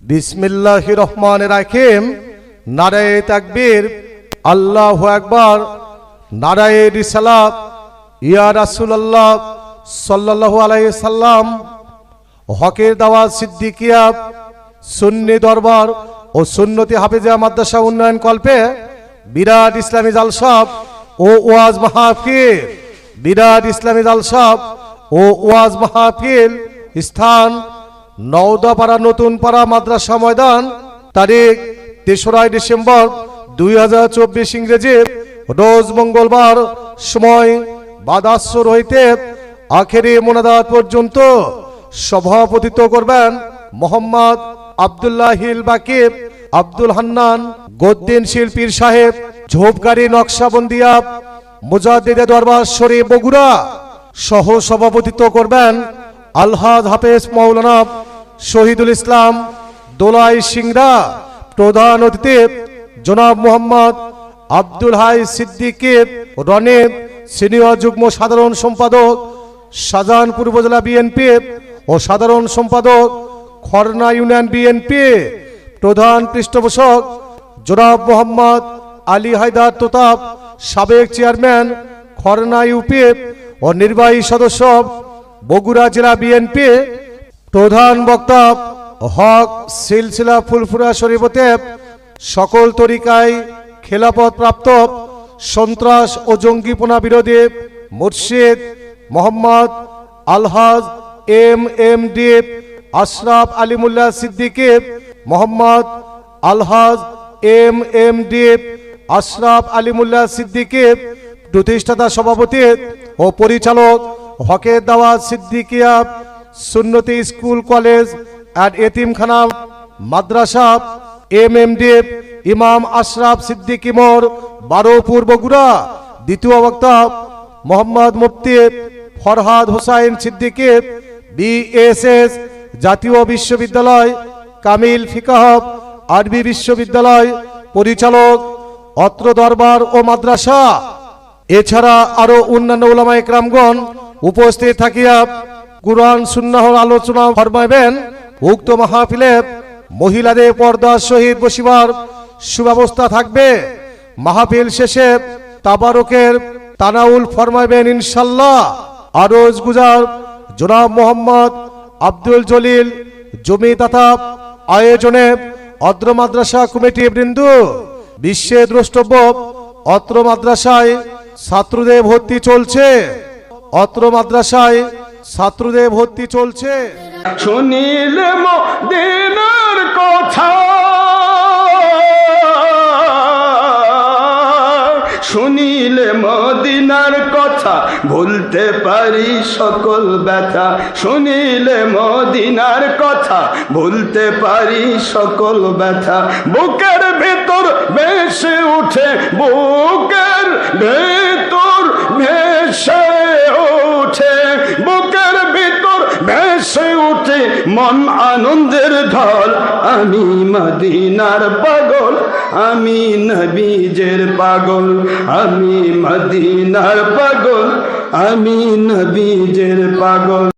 বিসমিল্লাহির রহমানির রহিম। নারায়ে তাকবীর, আল্লাহু আকবার, নারায়ে রিসালাত, ইয়া রাসূলুল্লাহ সাল্লাল্লাহু আলাইহি সাল্লাম। হকের দাওয়াত সিদ্দিকিয়া সুন্নি দরবার ও সুন্নতি হাফেজিয়া মাদ্রাসা উন্নয়ন কল্পে বিরাট ইসলামী জালসা ও ওয়াজ মাহফিল, বিরাট ইসলামী জালসা ও ওয়াজ মাহফিল। স্থান নওদাপাড়া নতুন পাড়া মাদ্রাসা ময়দান। তারিখ ৩রা ডিসেম্বর ২০২৪ ইংরেজি, রোজ মঙ্গলবার। সময় বাদাসর হইতে আখেরি মোনাজাত পর্যন্ত। সভাপতিত্ব করবেন মোহাম্মদ আব্দুল্লাহিল বাকিব, আব্দুল হান্নান গদ্দিন শিল্পীর সাহেব, ঝোপগাড়ি নকশাবন্দিয়া মুজাদ্দিদে দরবার শরীফ বগুড়া। সহ সভাপতিত্ব করবেন আলহাজ হাফেজ মাওলানা শহীদুল ইসলাম দোলাই সিংড়া। প্রধান অতিথি জনাব মোহাম্মদ আব্দুল হাই সিদ্দিকী রনি, সিনিয়র যুগ্ম সাধারণ সম্পাদক শাহজাহানপুর উপজেলা বিএনপি ও সাধারণ সম্পাদক খরনা ইউনিয়ন বিএনপি। প্রধান পৃষ্ঠপোষক জনাব মোহাম্মদ আলী হায়দার তোতাব, সাবেক চেয়ারম্যান খরনা ইউপি ও নির্বাহী সদস্য বগুড়া জেলা বিএনপি। প্রধান বক্তা হক সিলসিলা ফুলফুরা শরীফতে সকল তরিকায় খেলাফত প্রাপ্ত সন্ত্রাস ও জঙ্গিপনা বিরোধী মুর্শিদ মোহাম্মদ আলহাজ এমএমডি আশরাফ আলিমুল্লাহ সিদ্দিকী, মোহাম্মদ আলহাজ এমএমডি আশরাফ আলিমুল্লাহ সিদ্দিকী। প্রতিষ্ঠাতা সভাপতি ও পরিচালক হকের দাওয়াত সিদ্দিকিয়া সুন্নতি স্কুল কলেজ অ্যান্ড এতিমখানা মাদ্রাসা এমএমডি ইমাম আশরাফ সিদ্দিকী মোড়, বারোপুর বগুড়া। দ্বিতীয় বক্তা মোহাম্মদ মুফতি ফরহাদ হোসাইন সিদ্দিকী, বিএসএস জাতীয় বিশ্ববিদ্যালয় কামিল ফিকাহ আরবি বিশ্ববিদ্যালয় পরিচালক অত্র দরবার ও মাদ্রাসা। এছাড়া আরো অন্যান্য উলামা ইকরামগণ উপস্থিত থাকিয়া কুরআন সুন্নাহর আলোচনা ফরমাইবেন। উক্ত মাহফিলে মহিলাদের পর্দার সহিত বসিবার সুব্যবস্থা থাকবে। মাহফিল শেষে তাবারকের তানাউল ফরমাইবেন ইনশাআল্লাহ। আরজ গুজার জনাব মোহাম্মদ আব্দুল জলিল জমি তথা আয়োজনে অত্র মাদ্রাসা কমিটি বৃন্দ। বিশ্বে দ্রষ্টব্য অত্র মাদ্রাসায় ছাত্রদের ভর্তি চলছে, অত্র মাদ্রাসায় ছাত্রদের ভর্তি চলছে। শুনিলে মদিনার কথা, শুনিলে মদিনার কথা ভুলতে পারি সকল ব্যথা। শুনিলে মদিনার কথা ভুলতে পারি সকল ব্যথা। বুকের ভেতর ভেসে উঠে, বুকের ভেতর ভেসে উঠে, বুকের ভেতর ভেসে উঠে মন আনন্দের ঢল। আমি মদিনার পাগল, আমি নবীজের পাগল, আমি মদিনার পাগল, আমি নবীজের পাগল।